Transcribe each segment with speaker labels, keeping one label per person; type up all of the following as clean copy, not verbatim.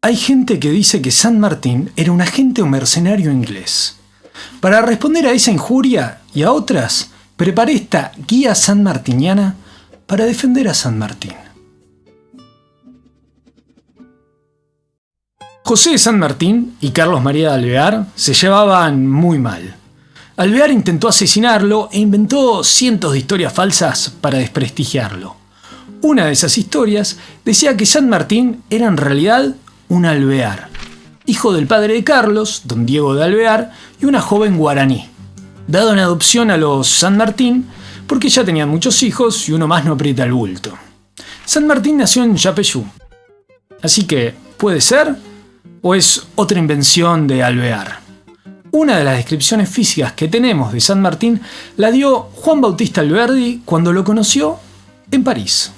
Speaker 1: Hay gente que dice que San Martín era un agente o mercenario inglés. Para responder a esa injuria y a otras, preparé esta guía sanmartiniana para defender a San Martín. José de San Martín y Carlos María de Alvear se llevaban muy mal. Alvear intentó asesinarlo e inventó cientos de historias falsas para desprestigiarlo. Una de esas historias decía que San Martín era en realidad un alvear, hijo del padre de Carlos, don Diego de Alvear, y una joven guaraní, dado en adopción a los San Martín porque ya tenían muchos hijos y uno más no aprieta el bulto. San Martín nació en Yapeyú, así que ¿puede ser o es otra invención de Alvear? Una de las descripciones físicas que tenemos de San Martín la dio Juan Bautista Alberdi cuando lo conoció en París.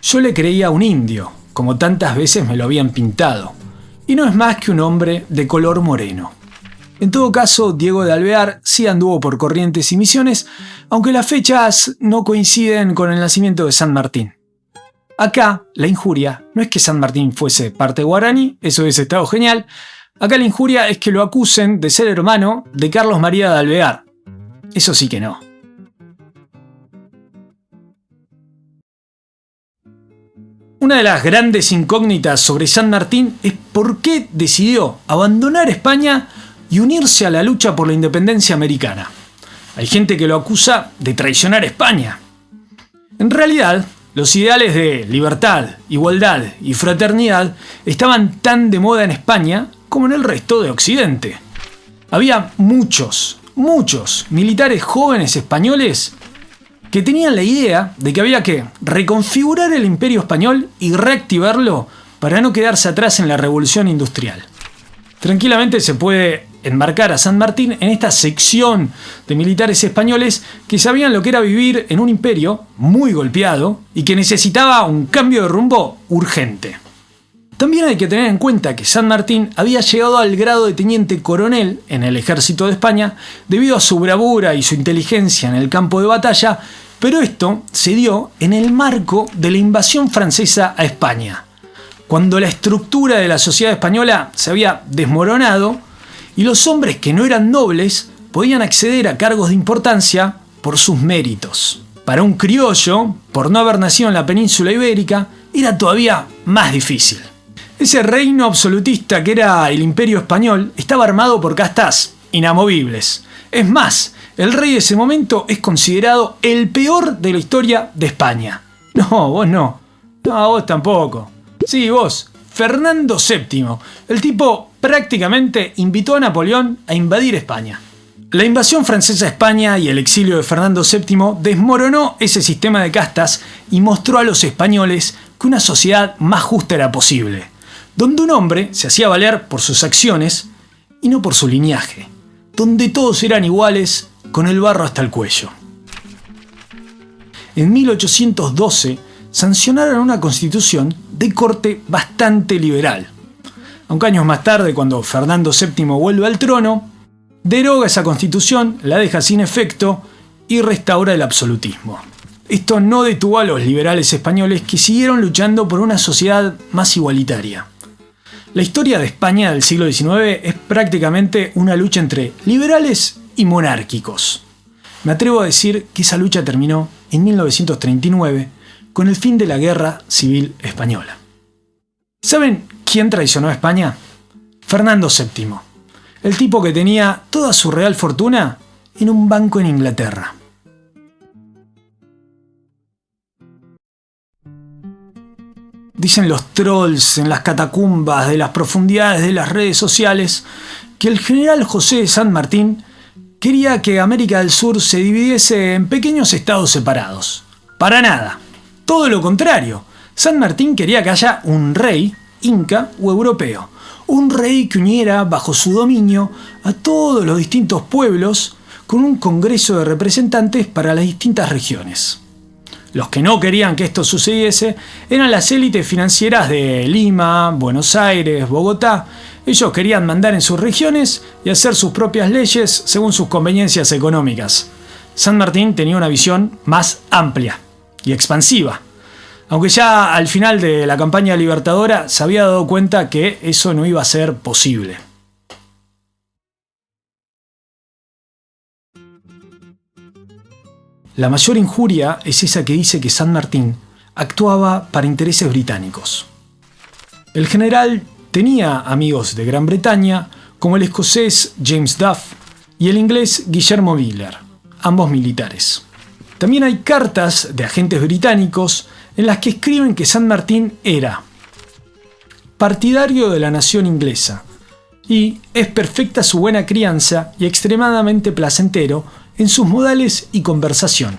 Speaker 1: Yo le creía un indio, como tantas veces me lo habían pintado, y no es más que un hombre de color moreno. En todo caso, Diego de Alvear sí anduvo por Corrientes y Misiones, aunque las fechas no coinciden con el nacimiento de San Martín. Acá, la injuria no es que San Martín fuese parte guaraní, eso hubiese estado genial. Acá la injuria es que lo acusen de ser hermano de Carlos María de Alvear. Eso sí que no. Una de las grandes incógnitas sobre San Martín es por qué decidió abandonar España y unirse a la lucha por la independencia americana. Hay gente que lo acusa de traicionar España. En realidad, los ideales de libertad, igualdad y fraternidad estaban tan de moda en España como en el resto de Occidente. Había muchos militares jóvenes españoles que tenían la idea de que había que reconfigurar el imperio español y reactivarlo para no quedarse atrás en la revolución industrial. Tranquilamente se puede enmarcar a San Martín en esta sección de militares españoles que sabían lo que era vivir en un imperio muy golpeado y que necesitaba un cambio de rumbo urgente. También hay que tener en cuenta que San Martín había llegado al grado de teniente coronel en el ejército de España debido a su bravura y su inteligencia en el campo de batalla, pero esto se dio en el marco de la invasión francesa a España, cuando la estructura de la sociedad española se había desmoronado y los hombres que no eran nobles podían acceder a cargos de importancia por sus méritos. Para un criollo, por no haber nacido en la península ibérica, era todavía más difícil. Ese reino absolutista que era el Imperio Español estaba armado por castas inamovibles. Es más, el rey de ese momento es considerado el peor de la historia de España. No, vos no. No, vos tampoco. Sí, vos, Fernando VII. El tipo prácticamente invitó a Napoleón a invadir España. La invasión francesa a España y el exilio de Fernando VII desmoronó ese sistema de castas y mostró a los españoles que una sociedad más justa era posible, donde un hombre se hacía valer por sus acciones y no por su linaje, donde todos eran iguales con el barro hasta el cuello. En 1812 sancionaron una constitución de corte bastante liberal, aunque años más tarde, cuando Fernando VII vuelve al trono, deroga esa constitución, la deja sin efecto y restaura el absolutismo. Esto no detuvo a los liberales españoles que siguieron luchando por una sociedad más igualitaria. La historia de España del siglo XIX es prácticamente una lucha entre liberales y monárquicos. Me atrevo a decir que esa lucha terminó en 1939 con el fin de la Guerra Civil Española. ¿Saben quién traicionó a España? Fernando VII, el tipo que tenía toda su real fortuna en un banco en Inglaterra. Dicen los trolls en las catacumbas de las profundidades de las redes sociales que el general José de San Martín quería que América del Sur se dividiese en pequeños estados separados. Para nada. Todo lo contrario. San Martín quería que haya un rey, inca o europeo. Un rey que uniera bajo su dominio a todos los distintos pueblos con un congreso de representantes para las distintas regiones. Los que no querían que esto sucediese eran las élites financieras de Lima, Buenos Aires, Bogotá. Ellos querían mandar en sus regiones y hacer sus propias leyes según sus conveniencias económicas. San Martín tenía una visión más amplia y expansiva. Aunque ya al final de la campaña libertadora se había dado cuenta que eso no iba a ser posible. La mayor injuria es esa que dice que San Martín actuaba para intereses británicos. El general tenía amigos de Gran Bretaña, como el escocés James Duff y el inglés Guillermo Miller, ambos militares. También hay cartas de agentes británicos en las que escriben que San Martín era partidario de la nación inglesa y es perfecta su buena crianza y extremadamente placentero en sus modales y conversación.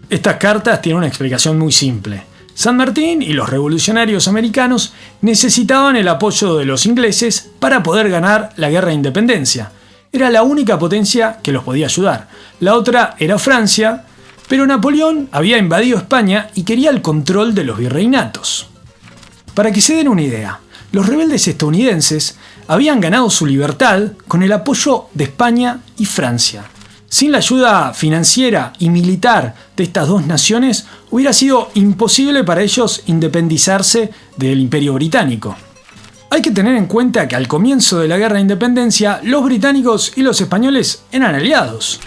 Speaker 1: Estas cartas tienen una explicación muy simple. San Martín y los revolucionarios americanos necesitaban el apoyo de los ingleses para poder ganar la guerra de independencia. Era la única potencia que los podía ayudar. La otra era Francia, pero Napoleón había invadido España y quería el control de los virreinatos. Para que se den una idea, los rebeldes estadounidenses habían ganado su libertad con el apoyo de España y Francia. Sin la ayuda financiera y militar de estas dos naciones, hubiera sido imposible para ellos independizarse del Imperio Británico. Hay que tener en cuenta que al comienzo de la Guerra de Independencia, los británicos y los españoles eran aliados.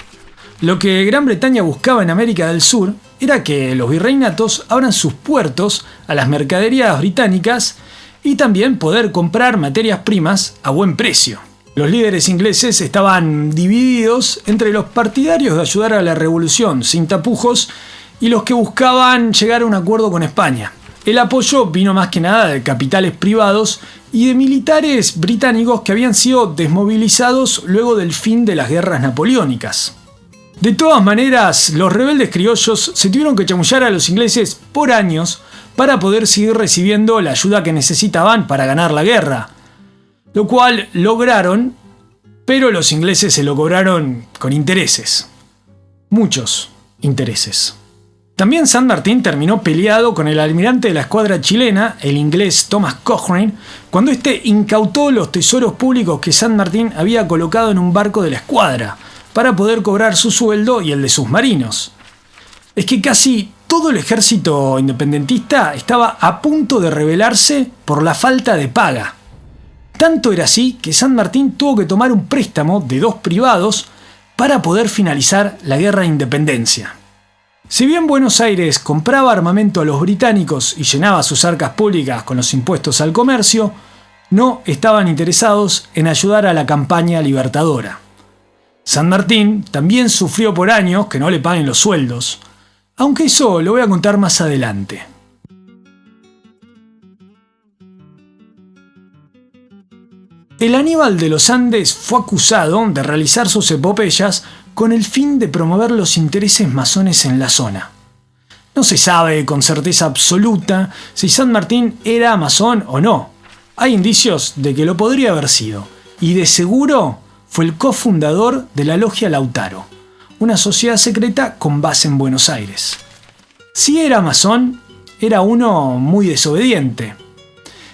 Speaker 1: Lo que Gran Bretaña buscaba en América del Sur era que los virreinatos abran sus puertos a las mercaderías británicas y también poder comprar materias primas a buen precio. Los líderes ingleses estaban divididos entre los partidarios de ayudar a la revolución sin tapujos y los que buscaban llegar a un acuerdo con España. El apoyo vino más que nada de capitales privados y de militares británicos que habían sido desmovilizados luego del fin de las guerras napoleónicas. De todas maneras, los rebeldes criollos se tuvieron que chamullar a los ingleses por años para poder seguir recibiendo la ayuda que necesitaban para ganar la guerra. Lo cual lograron, pero los ingleses se lo cobraron con intereses. Muchos intereses. También San Martín terminó peleado con el almirante de la escuadra chilena, el inglés Thomas Cochrane, cuando este incautó los tesoros públicos que San Martín había colocado en un barco de la escuadra, para poder cobrar su sueldo y el de sus marinos. Es que casi todo el ejército independentista estaba a punto de rebelarse por la falta de paga. Tanto era así que San Martín tuvo que tomar un préstamo de 2 privados para poder finalizar la guerra de independencia. Si bien Buenos Aires compraba armamento a los británicos y llenaba sus arcas públicas con los impuestos al comercio, no estaban interesados en ayudar a la campaña libertadora. San Martín también sufrió por años que no le paguen los sueldos, aunque eso lo voy a contar más adelante. El Aníbal de los Andes fue acusado de realizar sus epopeyas con el fin de promover los intereses masones en la zona. No se sabe con certeza absoluta si San Martín era masón o no. Hay indicios de que lo podría haber sido, y de seguro fue el cofundador de la Logia Lautaro, una sociedad secreta con base en Buenos Aires. Si era masón, era uno muy desobediente.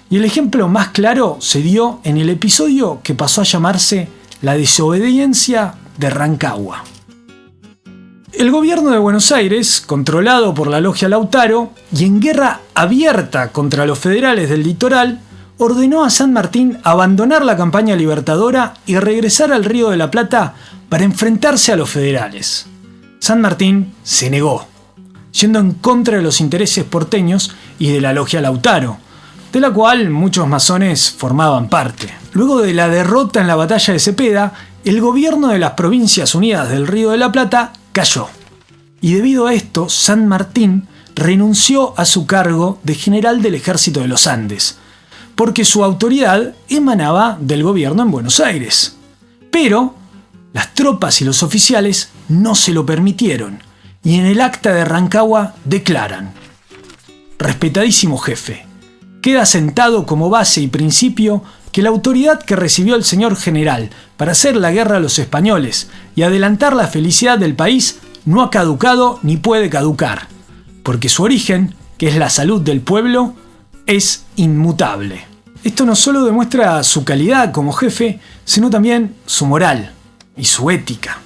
Speaker 1: Y el ejemplo más claro se dio en el episodio que pasó a llamarse La desobediencia de Rancagua. El gobierno de Buenos Aires, controlado por la Logia Lautaro y en guerra abierta contra los federales del litoral, ordenó a San Martín abandonar la campaña libertadora y regresar al Río de la Plata para enfrentarse a los federales. San Martín se negó, yendo en contra de los intereses porteños y de la Logia Lautaro, de la cual muchos masones formaban parte. Luego de la derrota en la batalla de Cepeda, el gobierno de las Provincias Unidas del Río de la Plata cayó. Y debido a esto, San Martín renunció a su cargo de general del Ejército de los Andes, porque su autoridad emanaba del gobierno en Buenos Aires. Pero las tropas y los oficiales no se lo permitieron, y en el acta de Rancagua declaran: respetadísimo jefe, queda sentado como base y principio que la autoridad que recibió el señor general para hacer la guerra a los españoles y adelantar la felicidad del país no ha caducado ni puede caducar, porque su origen, que es la salud del pueblo, es inmutable. Esto no solo demuestra su calidad como jefe, sino también su moral y su ética.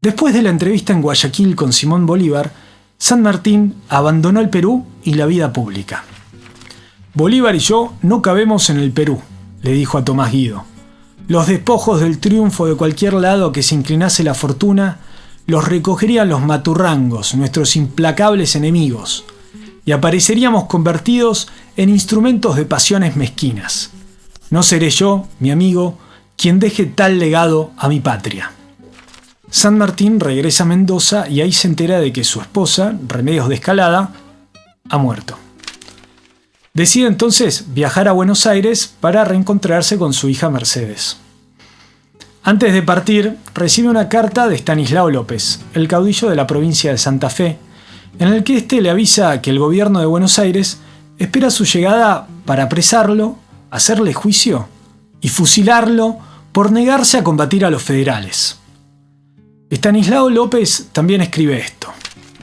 Speaker 1: Después de la entrevista en Guayaquil con Simón Bolívar, San Martín abandonó el Perú y la vida pública. «Bolívar y yo no cabemos en el Perú», le dijo a Tomás Guido. «Los despojos del triunfo de cualquier lado a que se inclinase la fortuna los recogerían los maturrangos, nuestros implacables enemigos, y apareceríamos convertidos en instrumentos de pasiones mezquinas. No seré yo, mi amigo, quien deje tal legado a mi patria». San Martín regresa a Mendoza y ahí se entera de que su esposa, Remedios de Escalada, ha muerto. Decide entonces viajar a Buenos Aires para reencontrarse con su hija Mercedes. Antes de partir, recibe una carta de Estanislao López, el caudillo de la provincia de Santa Fe, en el que éste le avisa que el gobierno de Buenos Aires espera su llegada para apresarlo, hacerle juicio y fusilarlo por negarse a combatir a los federales. Estanislao López también escribe esto: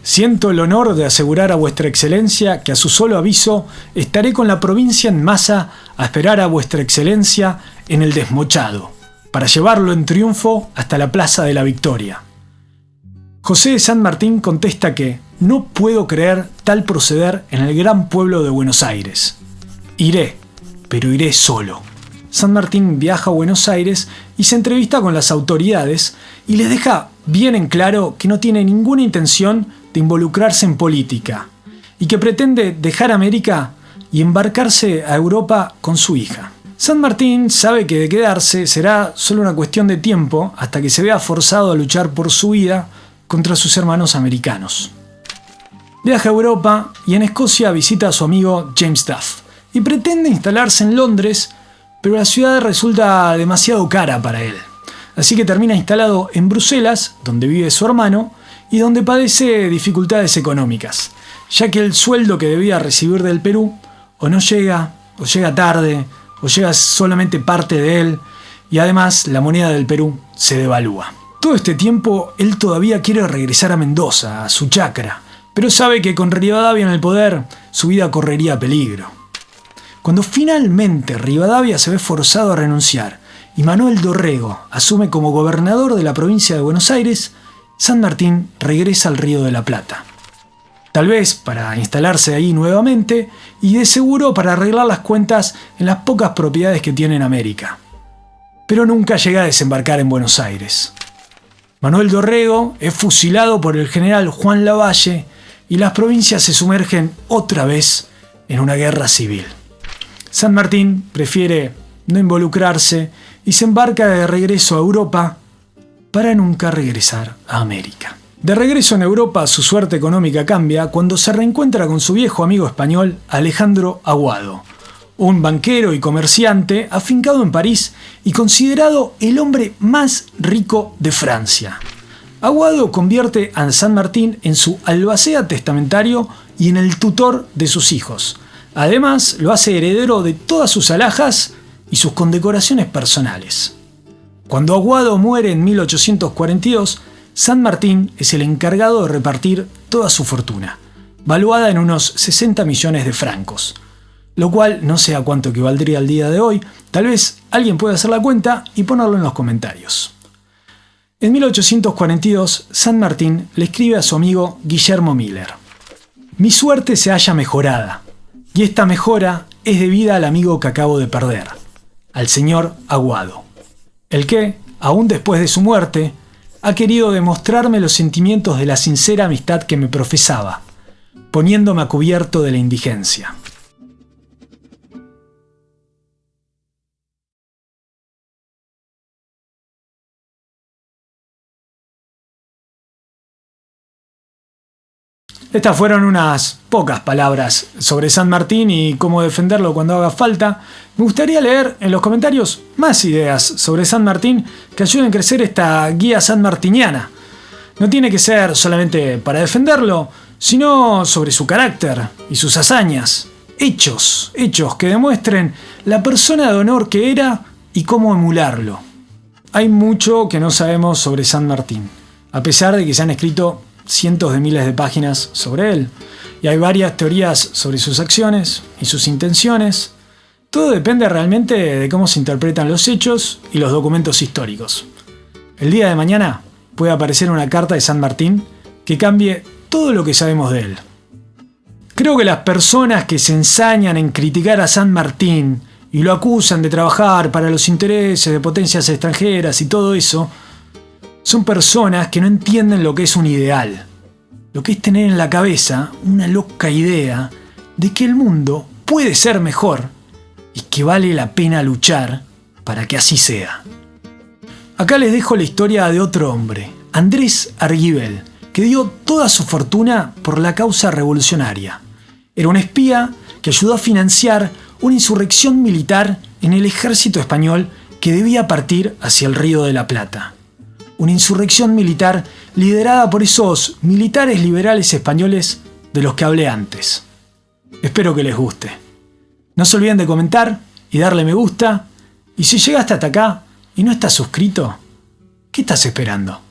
Speaker 1: «Siento el honor de asegurar a vuestra excelencia que a su solo aviso estaré con la provincia en masa a esperar a vuestra excelencia en el Desmochado, para llevarlo en triunfo hasta la Plaza de la Victoria». José de San Martín contesta que «no puedo creer tal proceder en el gran pueblo de Buenos Aires. Iré, pero iré solo». San Martín viaja a Buenos Aires y se entrevista con las autoridades y les deja bien en claro que no tiene ninguna intención de involucrarse en política y que pretende dejar América y embarcarse a Europa con su hija. San Martín sabe que de quedarse será solo una cuestión de tiempo hasta que se vea forzado a luchar por su vida contra sus hermanos americanos. Viaja a Europa y en Escocia visita a su amigo James Duff y pretende instalarse en Londres, pero la ciudad resulta demasiado cara para él. Así que termina instalado en Bruselas, donde vive su hermano, y donde padece dificultades económicas, ya que el sueldo que debía recibir del Perú o no llega, o llega tarde, o llega solamente parte de él, y además la moneda del Perú se devalúa. Todo este tiempo él todavía quiere regresar a Mendoza, a su chacra, pero sabe que con Rivadavia en el poder su vida correría peligro. Cuando finalmente Rivadavia se ve forzado a renunciar y Manuel Dorrego asume como gobernador de la provincia de Buenos Aires, San Martín regresa al Río de la Plata. Tal vez para instalarse ahí nuevamente y de seguro para arreglar las cuentas en las pocas propiedades que tiene en América. Pero nunca llega a desembarcar en Buenos Aires. Manuel Dorrego es fusilado por el general Juan Lavalle y las provincias se sumergen otra vez en una guerra civil. San Martín prefiere no involucrarse y se embarca de regreso a Europa para nunca regresar a América. De regreso en Europa, su suerte económica cambia cuando se reencuentra con su viejo amigo español Alejandro Aguado, un banquero y comerciante afincado en París y considerado el hombre más rico de Francia. Aguado convierte a San Martín en su albacea testamentario y en el tutor de sus hijos. Además, lo hace heredero de todas sus alhajas y sus condecoraciones personales. Cuando Aguado muere en 1842, San Martín es el encargado de repartir toda su fortuna, valuada en unos 60 millones de francos, lo cual no sé a cuánto equivaldría al día de hoy. Tal vez alguien pueda hacer la cuenta y ponerlo en los comentarios. En 1842, San Martín le escribe a su amigo Guillermo Miller: «Mi suerte se halla mejorada, y esta mejora es debida al amigo que acabo de perder, al señor Aguado, el que, aún después de su muerte, ha querido demostrarme los sentimientos de la sincera amistad que me profesaba, poniéndome a cubierto de la indigencia». Estas fueron unas pocas palabras sobre San Martín y cómo defenderlo cuando haga falta. Me gustaría leer en los comentarios más ideas sobre San Martín que ayuden a crecer esta guía sanmartiniana. No tiene que ser solamente para defenderlo, sino sobre su carácter y sus hazañas. Hechos que demuestren la persona de honor que era y cómo emularlo. Hay mucho que no sabemos sobre San Martín, a pesar de que se han escrito cientos de miles de páginas sobre él, y hay varias teorías sobre sus acciones y sus intenciones. Todo depende realmente de cómo se interpretan los hechos y los documentos históricos. El día de mañana puede aparecer una carta de San Martín que cambie todo lo que sabemos de él. Creo que las personas que se ensañan en criticar a San Martín y lo acusan de trabajar para los intereses de potencias extranjeras y todo eso, son personas que no entienden lo que es un ideal, lo que es tener en la cabeza una loca idea de que el mundo puede ser mejor y que vale la pena luchar para que así sea. Acá les dejo la historia de otro hombre, Andrés Argüelles, que dio toda su fortuna por la causa revolucionaria. Era un espía que ayudó a financiar una insurrección militar en el ejército español que debía partir hacia el Río de la Plata. Una insurrección militar liderada por esos militares liberales españoles de los que hablé antes. Espero que les guste. No se olviden de comentar y darle me gusta. Y si llegaste hasta acá y no estás suscrito, ¿qué estás esperando?